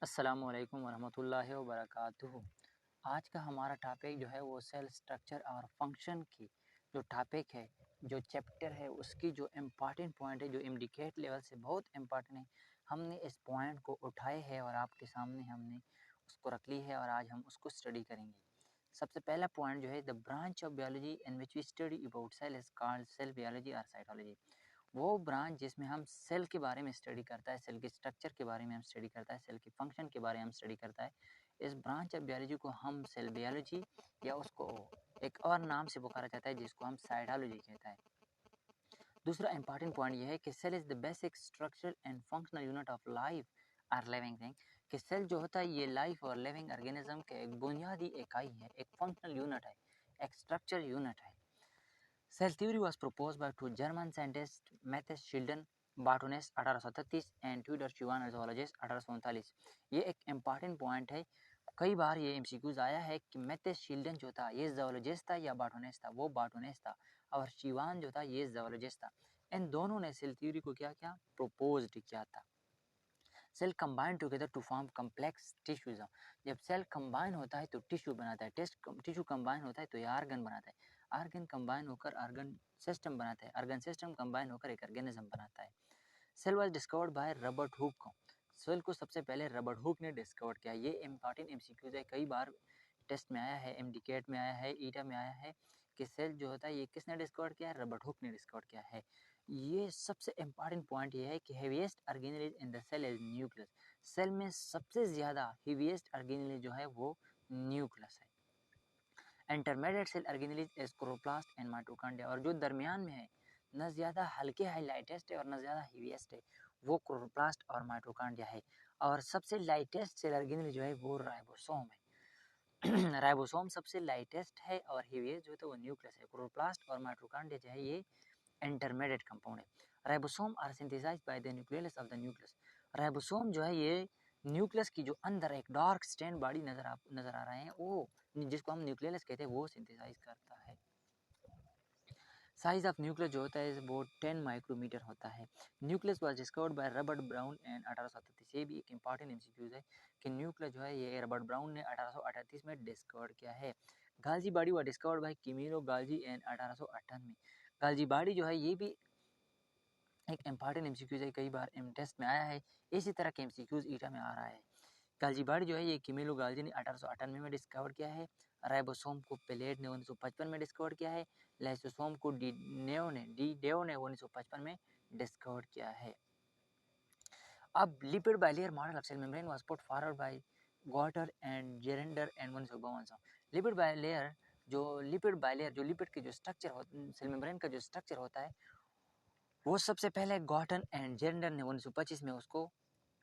अस्सलामुअलैकुम वरहमतुल्लाहि वबरकातुहू। आज का हमारा टॉपिक जो है वो सेल स्ट्रक्चर और फंक्शन की जो टॉपिक है, जो चैप्टर है, उसकी जो इम्पॉर्टेंट पॉइंट है, जो इंडिकेट लेवल से बहुत इम्पॉर्टेंट है, हमने इस पॉइंट को उठाए है और आपके सामने हमने उसको रख ली है और आज हम उसको स्टडी करेंगे। सबसे पहला पॉइंट जो है, the branch of biology in which we study about cell is called cell biology और साइटोलॉजी। वो ब्रांच जिसमें हम सेल के बारे में स्टडी करता है, सेल के स्ट्रक्चर के बारे में हम स्टडी करता है, सेल के फंक्शन के बारे में हम स्टडी करता है, इस ब्रांच ऑफ बायोलॉजी को हम सेल बायोलॉजी या उसको एक और नाम से पुकारा जाता है जिसको हम साइटोलॉजी कहता है। दूसरा इंपॉर्टेंट पॉइंट यह है कि cell is the basic structural and functional unit of life और लिविंग थिंग, कि सेल जो होता है ये लाइफ और लिविंग ऑर्गेनिज्म के एक बुनियादी इकाई है, एक फंक्शनल यूनिट है, एक स्ट्रक्चर यूनिट है। Cell theory was proposed by two German scientists, Matthias Schilden botanist 1833 and Theodor Schwann zoologist 1839। ये एक इम्पॉर्टेंट पॉइंट है, कई बार ये एमसीक्यूज आया है कि मैथेस शिल्डन जो था ये जोलॉजिस्ट था या बार्टोनेस था, वो बार्टोनेस था, और च्युआन जो था ये जोलॉजिस्ट था। इन दोनों ने सेल थ्योरी को क्या किया, प्रोपोज्ड किया था। Cell combine together to form complex tissues. जब सेल कंबाइन होता है तो टिश्यू बनाता है, टिश्यू कंबाइन होता है तो ये आर्गन बनाता है, आर्गन कंबाइन होकर आर्गन सिस्टम बनाता है, आर्गन सिस्टम कंबाइन होकर एक ऑर्गेनिज्म बनाता है। Cell was discovered by Robert Hooke. Cell को सबसे पहले रॉबर्ट हुक ने डिस्कवर किया। ये इंपॉर्टेंट एमसीक्यूज है, कई बार टेस्ट में आया है, एमडीकेट में आया है, ईटा में आया है कि सेल जो होता है ये किसने डिस्कवर किया है, रॉबर्ट हुक ने डिस्कवर किया है। ये सबसे इम्पॉर्टेंट पॉइंट ये है कि heaviest organelle in the cell is nucleus. Cell में सबसे ज़्यादा हेवीएस्ट ऑर्गेनेल जो है वो न्यूक्लियस है। Intermediate cell organelle is chloroplast and mitochondria, और जो दरमियान में है, न ज़्यादा हल्के है, लाइटेस्ट है, और न ज़्यादा हेवीएस्ट है, वो क्लोरोप्लास्ट और माइटोकॉन्ड्रिया है। और सबसे लाइटेस्ट सेल ऑर्गेनेल जो है वो राइबोसोम है। राइबोसोम सबसे लाइटेस्ट है और हेवीएस्ट जो है तो वो न्यूक्लियस है। क्लोरोप्लास्ट और माइटोकॉन्ड्रिया जो है ये इंटरमीडिएट कंपाउंड है। Ribosome are synthesised by the nucleus of the nucleus. Ribosome जो है ये न्यूक्लियस की जो अंदर एक डार्क स्टेन बॉडी नजर आ रहा है, वो जिसको हम न्यूक्लियस कहते हैं, वो सिंथेसाइज करता है। साइज ऑफ न्यूक्लियस जो होता है वो 10 माइक्रोमीटर होता है। Nucleus was discovered by Robert brown and 1838। ये भी एक इंपॉर्टेंट एमसीक्यूज है कि न्यूक्लियस जो है ये रॉबर्ट ब्राउन ने 1838 में डिस्कवर किया है। Golgi body was discovered by Camillo Golgi and 1858 में। गाल्जी बॉडी जो है ये भी एक इंपॉर्टेंट एमसीक्यूज है, कई बार टेस्ट में आया है, इसी तरह के एमसीक्यूज ईटा में आ रहा है। गाल्जी बॉडी जो है ये किमिलो गाल्जी ने 1898 में डिस्कवर किया है। राइबोसोम को पेलेट ने 1955 में डिस्कवर किया है। लाइसोसोम को डी डेओ ने 1955 में डिस्कवर किया है। अब lipid bilayer model of cell membrane was put forward by Gorter and Grendel and 1952। Lipid bilayer जो लिपिड के जो स्ट्रक्चर सेल मेम्ब्रेन का जो स्ट्रक्चर होता है, वो सबसे पहले गॉटन एंड जेरेंडर ने 1925 में उसको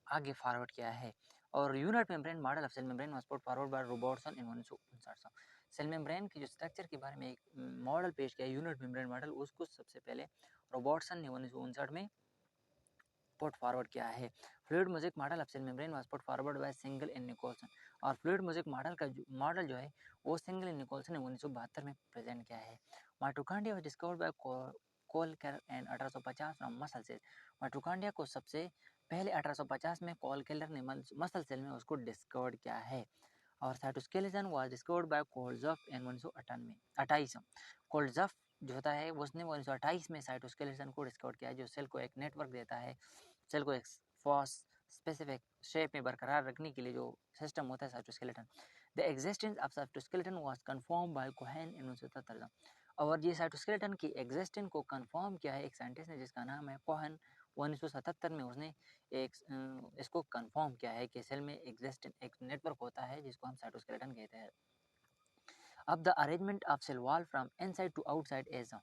आगे फॉरवर्ड किया है। और unit membrane model of cell membrane was put forward by Robertson in 1959। Cell membrane के जो स्ट्रक्चर के बारे में एक मॉडल पेश किया, यूनिट मेम्ब्रेन मॉडल, उसको सबसे पहले रॉबर्टसन ने 1959 में पुट फॉरवर्ड किया है। Fluid mosaic model of cell membrane was put forward by Singer and Nicolson, और फ्लूइड म्यूजिक मॉडल जो है वो सिंगल एंड निकोलसन ने 1972 में प्रेजेंट किया है। Mitochondria was discovered by Kolliker and 1850 from muscle cell. Mitochondria को सबसे पहले 1850 में कोलकेलर ने मसल सेल में उसको डिस्कवर किया है। और साइटोस्केलेटन वाज डिस्कवर्ड बाय कोल्ज़ॉफ इन 1928। कोल्ज़ॉफ जो होता है उसने 1928 में साइटोस्केलेटन को डिस्कवर किया, जो सेल को एक नेटवर्क देता है, सेल को एक फॉस स्पेसिफिक शेप में बरकरार रखने के लिए जो सिस्टम होता है cytoskeleton. The existence of cytoskeleton was confirm by Cohen in 1977। और ये साइटोस्केलेटन की एग्जिस्टेंस को कंफर्म किया है एक साइंटिस्ट ने जिसका नाम है कोहेन। 1977 में उसने इसको कंफर्म किया है कि सेल में एग्जिस्टेंस एक नेटवर्क होता है जिसको हम साइटोस्केलेटन कहते हैं। अब the arrangement of cell wall from inside to outside is,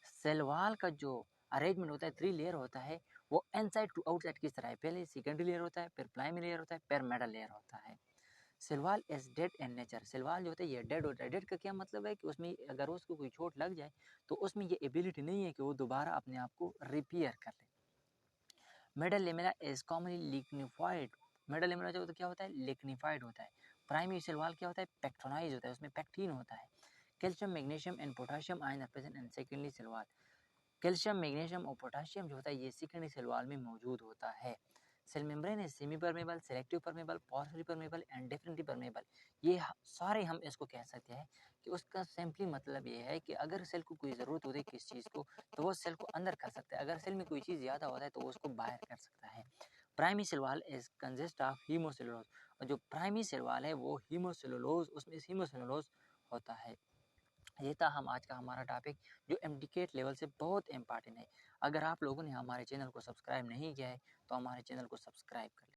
cell wall का जो अरेंजमेंट होता है 3 लेयर होता है, वो इनसाइड टू आउटसाइड किस तरह है, पहले सेकेंडरी लेयर होता है, फिर प्राइमरी लेयर होता है, फिर मिडल लेयर होता है। Cell wall is dead in nature, cell wall जो होता है ये डेड होता है। डेड का क्या मतलब है कि उसमें अगर उसको कोई चोट लग जाए तो उसमें ये एबिलिटी नहीं है कि वो दोबारा अपने आप को रिपेयर कर ले। Middle lamina is commonly lignified, middle lamina जो होता है क्या होता है, लिग्निफाइड होता है। प्राइमरी सेल वॉल क्या होता है, पेक्टोनाइज होता है, उसमें पेक्टिन होता है। Calcium magnesium and potassium ion are present in secondary cell wall. Calcium magnesium और पोटाशियम जो होता है ये सेकेंडरी सेल वॉल में मौजूद होता है। सेल मेम्ब्रेन है semi permeable, selective permeable, porphyry permeable and differently permeable. ये सारे हम इसको कह सकते हैं कि उसका सिंपली मतलब ये है कि अगर सेल को कोई ज़रूरत होती है किस चीज़ को तो वो सेल को अंदर कर सकता है, अगर सेल में कोई चीज़ ज़्यादा होता है तो वो उसको बाहर कर सकता है। Primary cell wall is consist of hemicellulose, और जो प्राइमरी सेल वॉल है वो हीमोसेलुलोज, उसमें हीमोसेलुलोज होता है। ये था हम आज का हमारा टॉपिक जो एमडीकेट लेवल से बहुत इंपॉर्टेंट है। अगर आप लोगों ने हमारे चैनल को सब्सक्राइब नहीं किया है तो हमारे चैनल को सब्सक्राइब कर लें।